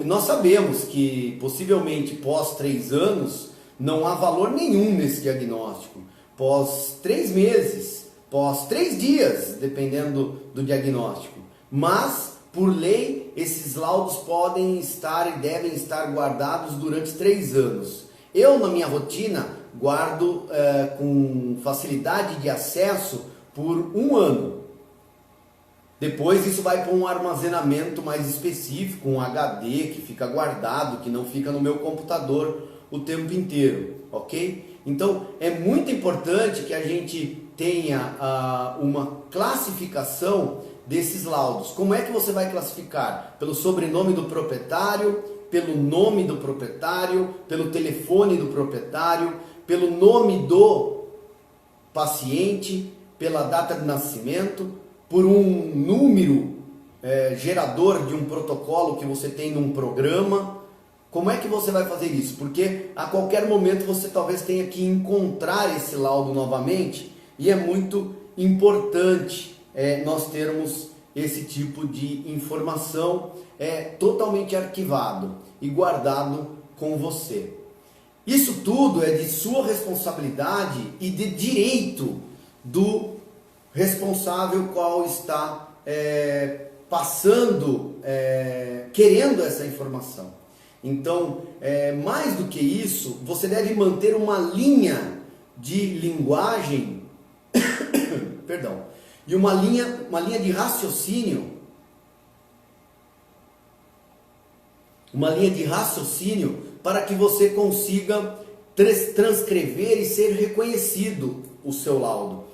Nós sabemos que possivelmente pós 3 anos não há valor nenhum nesse diagnóstico. Pós 3 meses, pós 3 dias, dependendo do diagnóstico. Mas, por lei, esses laudos podem estar e devem estar guardados durante 3 anos. Eu, na minha rotina, guardo com facilidade de acesso por 1 ano. Depois isso vai para um armazenamento mais específico, um HD que fica guardado, que não fica no meu computador o tempo inteiro, ok? Então é muito importante que a gente tenha uma classificação desses laudos. Como é que você vai classificar? Pelo sobrenome do proprietário, pelo nome do proprietário, pelo telefone do proprietário, pelo nome do paciente, pela data de nascimento, por um número gerador de um protocolo que você tem num programa. Como é que você vai fazer isso? Porque a qualquer momento você talvez tenha que encontrar esse laudo novamente e é muito importante nós termos esse tipo de informação totalmente arquivado e guardado com você. Isso tudo é de sua responsabilidade e de direito do responsável qual está querendo essa informação. Então, mais do que isso, você deve manter uma linha de linguagem, perdão, e uma linha de raciocínio, para que você consiga transcrever e ser reconhecido o seu laudo.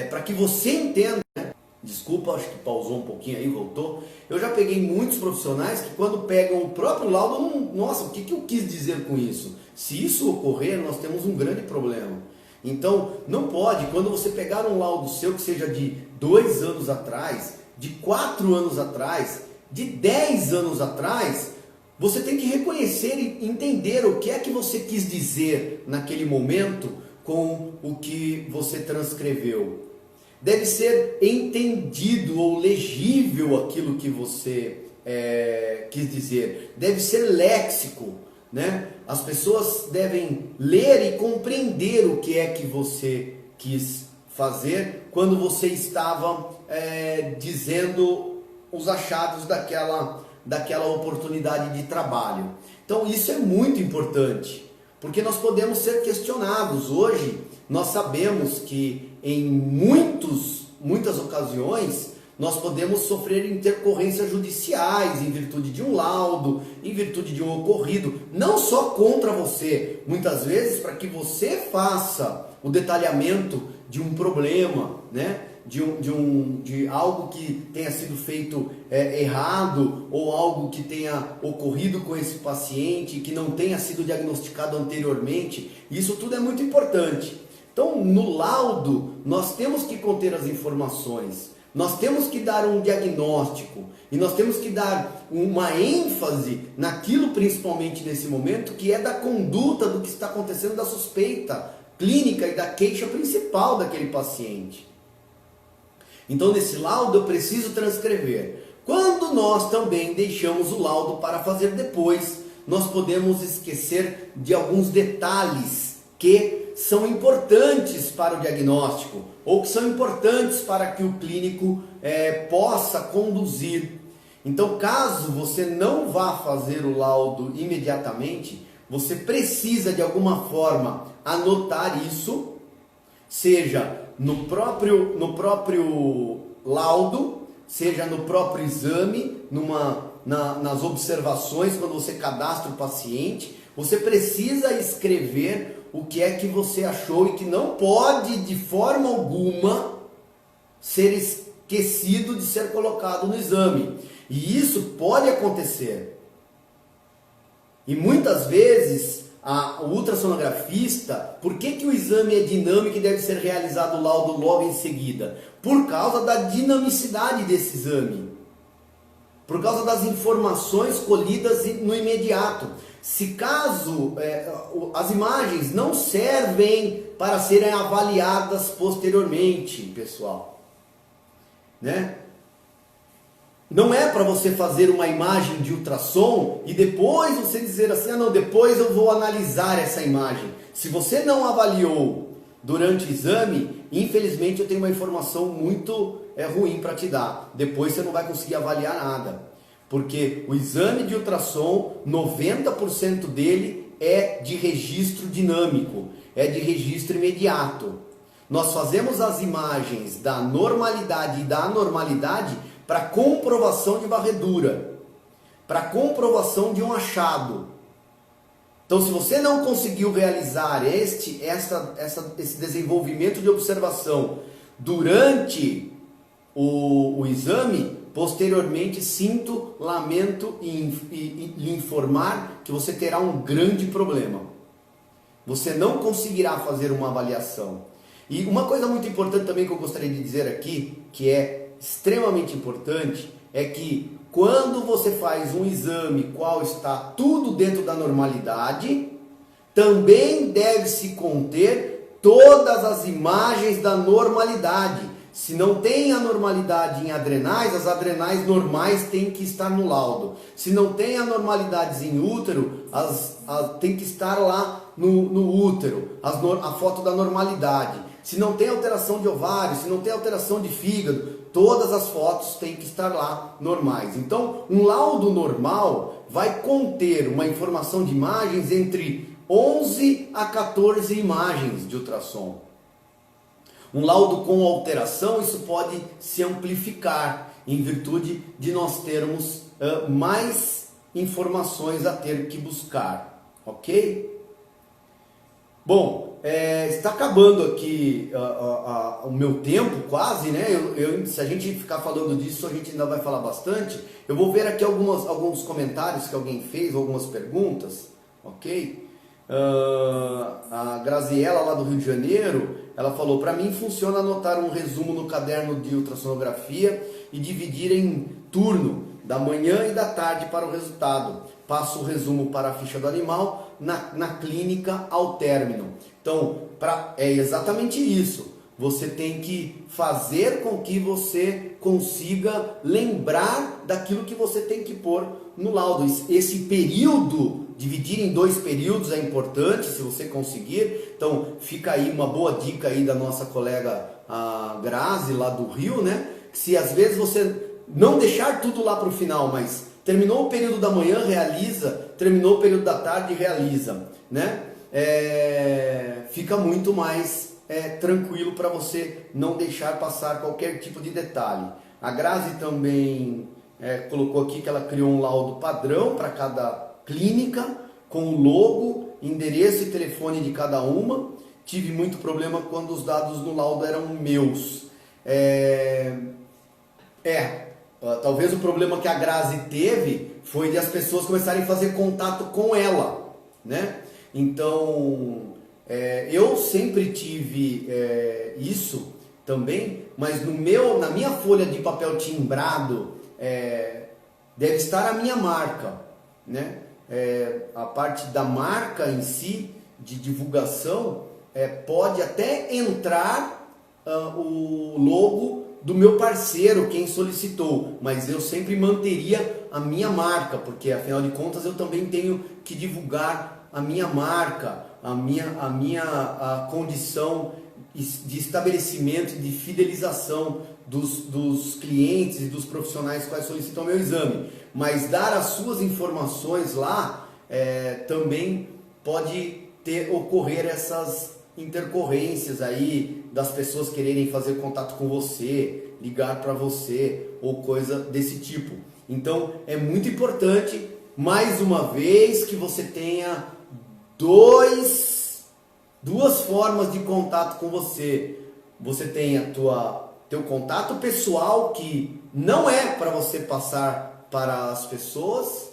Para que você entenda, né? Desculpa, acho que pausou um pouquinho aí, voltou. Eu já peguei muitos profissionais que quando pegam o próprio laudo, nossa, o que eu quis dizer com isso? Se isso ocorrer, nós temos um grande problema. Então, não pode, quando você pegar um laudo seu que seja de 2 anos atrás, de 4 anos atrás, de 10 anos atrás, você tem que reconhecer e entender o que é que você quis dizer naquele momento com o que você transcreveu. Deve ser entendido ou legível aquilo que você quis dizer. Deve ser léxico, né? As pessoas devem ler e compreender o que é que você quis fazer quando você estava dizendo os achados daquela oportunidade de trabalho. Então isso é muito importante, porque nós podemos ser questionados. Hoje nós sabemos que em muitas ocasiões nós podemos sofrer intercorrências judiciais em virtude de um laudo, em virtude de um ocorrido, não só contra você, muitas vezes para que você faça o detalhamento de um problema, né? De algo que tenha sido feito errado, ou algo que tenha ocorrido com esse paciente, que não tenha sido diagnosticado anteriormente. Isso tudo é muito importante. Então, no laudo, nós temos que conter as informações, nós temos que dar um diagnóstico, e nós temos que dar uma ênfase naquilo, principalmente nesse momento, que é da conduta, do que está acontecendo, da suspeita clínica e da queixa principal daquele paciente. Então, nesse laudo eu preciso transcrever. Quando nós também deixamos o laudo para fazer depois, nós podemos esquecer de alguns detalhes que são importantes para o diagnóstico, ou que são importantes para que o clínico possa conduzir. Então, caso você não vá fazer o laudo imediatamente, você precisa de alguma forma anotar isso, seja no próprio laudo, seja no próprio exame, nas observações, quando você cadastra o paciente, você precisa escrever o que é que você achou e que não pode de forma alguma ser esquecido de ser colocado no exame. E isso pode acontecer. E muitas vezes o ultrassonografista, por que o exame é dinâmico e deve ser realizado o laudo logo em seguida? Por causa da dinamicidade desse exame. Por causa das informações colhidas no imediato. Se caso as imagens não servem para serem avaliadas posteriormente, pessoal, né? Não é para você fazer uma imagem de ultrassom e depois você dizer assim, não, depois eu vou analisar essa imagem. Se você não avaliou durante o exame, infelizmente eu tenho uma informação muito ruim para te dar. Depois você não vai conseguir avaliar nada. Porque o exame de ultrassom, 90% dele é de registro dinâmico, é de registro imediato. Nós fazemos as imagens da normalidade e da anormalidade para comprovação de varredura, para comprovação de um achado. Então, se você não conseguiu realizar esse desenvolvimento de observação durante o exame, posteriormente lamento e lhe informar que você terá um grande problema. Você não conseguirá fazer uma avaliação. E uma coisa muito importante também que eu gostaria de dizer aqui, que é extremamente importante, é que quando você faz um exame qual está tudo dentro da normalidade, também deve-se conter todas as imagens da normalidade. Se não tem anormalidade em adrenais, as adrenais normais têm que estar no laudo. Se não tem anormalidades em útero, tem que estar lá no útero, a foto da normalidade. Se não tem alteração de ovário, se não tem alteração de fígado, todas as fotos têm que estar lá normais. Então, um laudo normal vai conter uma informação de imagens entre 11 a 14 imagens de ultrassom. Um laudo com alteração, isso pode se amplificar em virtude de nós termos mais informações a ter que buscar, ok? Bom, está acabando aqui o meu tempo quase, né? Se a gente ficar falando disso, a gente ainda vai falar bastante. Eu vou ver aqui alguns comentários que alguém fez, algumas perguntas, ok? A Graziella lá do Rio de Janeiro, ela falou: para mim funciona anotar um resumo no caderno de ultrassonografia e dividir em turno, da manhã e da tarde para o resultado. Passo o resumo para a ficha do animal na clínica ao término. Então, é exatamente isso. Você tem que fazer com que você consiga lembrar daquilo que você tem que pôr no laudo. Esse período, dividir em 2 períodos é importante, se você conseguir. Então, fica aí uma boa dica aí da nossa colega Grazi, lá do Rio, né? Se às vezes você não deixar tudo lá para o final, mas terminou o período da manhã, realiza, terminou o período da tarde, realiza, né? Fica muito mais tranquilo para você não deixar passar qualquer tipo de detalhe. A Grazi também colocou aqui que ela criou um laudo padrão para cada clínica, com o logo, endereço e telefone de cada uma. Tive muito problema quando os dados no laudo eram meus. Talvez o problema que a Grazi teve foi de as pessoas começarem a fazer contato com ela, né? Então, eu sempre tive isso também, mas na minha folha de papel timbrado deve estar a minha marca, né? A parte da marca em si, de divulgação, pode até entrar o logo do meu parceiro, quem solicitou, mas eu sempre manteria a minha marca, porque afinal de contas eu também tenho que divulgar a minha marca, a minha condição de estabelecimento, de fidelização dos clientes e dos profissionais quais solicitam meu exame, mas dar as suas informações lá, também pode ocorrer essas intercorrências aí das pessoas quererem fazer contato com você, ligar para você ou coisa desse tipo. Então é muito importante, mais uma vez, que você tenha duas formas de contato com você. Você tenha teu contato pessoal, que não é para você passar para as pessoas,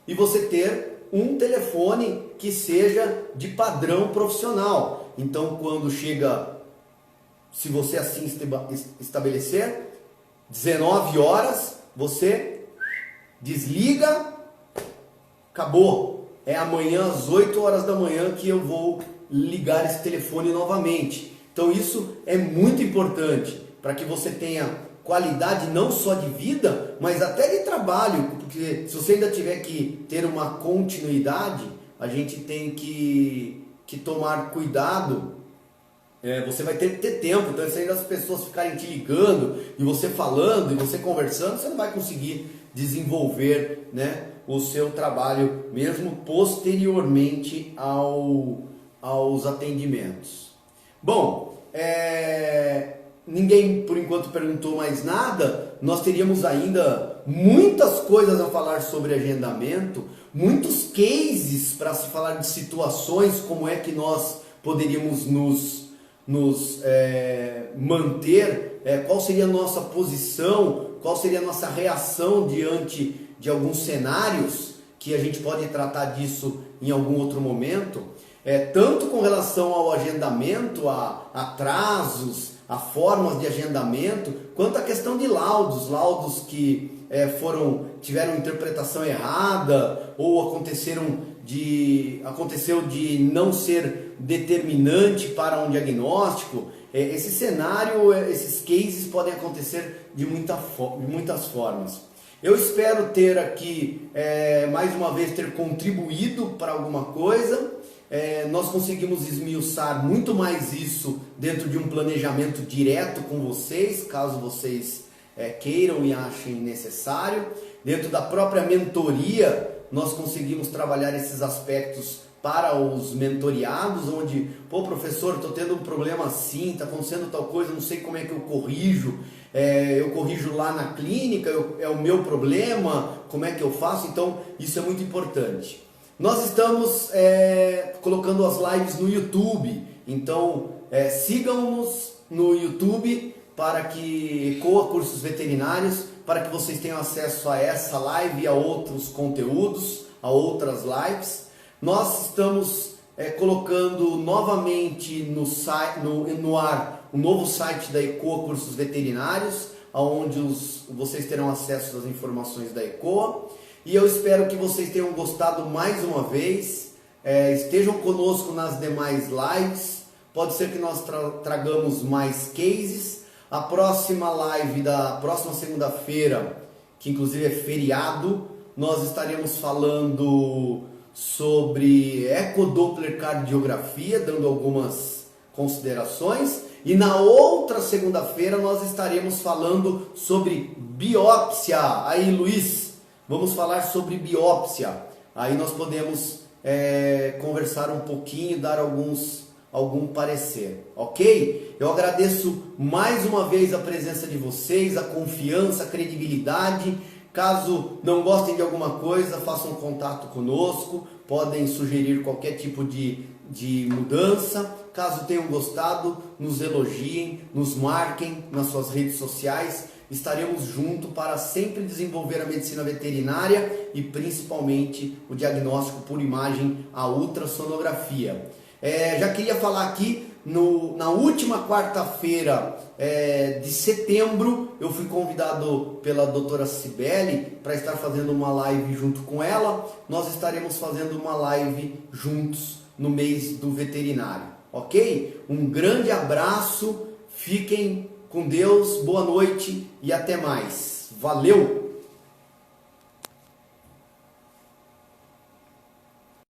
e você ter um telefone que seja de padrão profissional. Então, quando chega, se você assim estabelecer, 19 horas, você desliga, acabou. É amanhã às 8 horas da manhã que eu vou ligar esse telefone novamente. Então isso é muito importante para que você tenha qualidade não só de vida, mas até de trabalho, porque se você ainda tiver que ter uma continuidade, a gente tem que tomar cuidado. Você vai ter que ter tempo, então se ainda as pessoas ficarem te ligando, e você falando, e você conversando, você não vai conseguir desenvolver, né, o seu trabalho, mesmo posteriormente aos atendimentos. Bom, ninguém por enquanto perguntou mais nada. Nós teríamos ainda muitas coisas a falar sobre agendamento, muitos cases para se falar de situações, como é que nós poderíamos nos manter, qual seria a nossa posição, qual seria a nossa reação diante de alguns cenários, que a gente pode tratar disso em algum outro momento, tanto com relação ao agendamento, a atrasos, a formas de agendamento, quanto a questão de laudos que tiveram interpretação errada, ou aconteceu de não ser determinante para um diagnóstico. Esse cenário, esses cases podem acontecer de muitas formas. Eu espero ter aqui, mais uma vez, ter contribuído para alguma coisa. Nós conseguimos esmiuçar muito mais isso dentro de um planejamento direto com vocês, caso vocês queiram e achem necessário. Dentro da própria mentoria, nós conseguimos trabalhar esses aspectos para os mentoriados, onde, professor, estou tendo um problema assim, está acontecendo tal coisa, não sei como é que eu corrijo lá na clínica, é o meu problema, como é que eu faço? Então, isso é muito importante. Nós estamos colocando as lives no YouTube, então sigam-nos no YouTube para que ECOA Cursos Veterinários, para que vocês tenham acesso a essa live e a outros conteúdos, a outras lives. Nós estamos colocando novamente no ar um novo site da ECOA Cursos Veterinários, onde vocês terão acesso às informações da ECOA. E eu espero que vocês tenham gostado mais uma vez, estejam conosco nas demais lives. Pode ser que nós tragamos mais cases. A próxima live da próxima segunda-feira, que inclusive é feriado, nós estaremos falando sobre ecodopplercardiografia, dando algumas considerações. E na outra segunda-feira nós estaremos falando sobre biópsia. Aí, Luiz, vamos falar sobre biópsia. Aí nós podemos conversar um pouquinho, dar algum parecer, ok? Eu agradeço mais uma vez a presença de vocês, a confiança, a credibilidade. Caso não gostem de alguma coisa, façam contato conosco, podem sugerir qualquer tipo de mudança. Caso tenham gostado, nos elogiem, nos marquem nas suas redes sociais. Estaremos juntos para sempre desenvolver a medicina veterinária e principalmente o diagnóstico por imagem, a ultrassonografia. Já queria falar aqui, na última quarta-feira de setembro, eu fui convidado pela doutora Cibele para estar fazendo uma live junto com ela. Nós estaremos fazendo uma live juntos no mês do veterinário, ok? Um grande abraço, fiquem com Deus, boa noite e até mais. Valeu!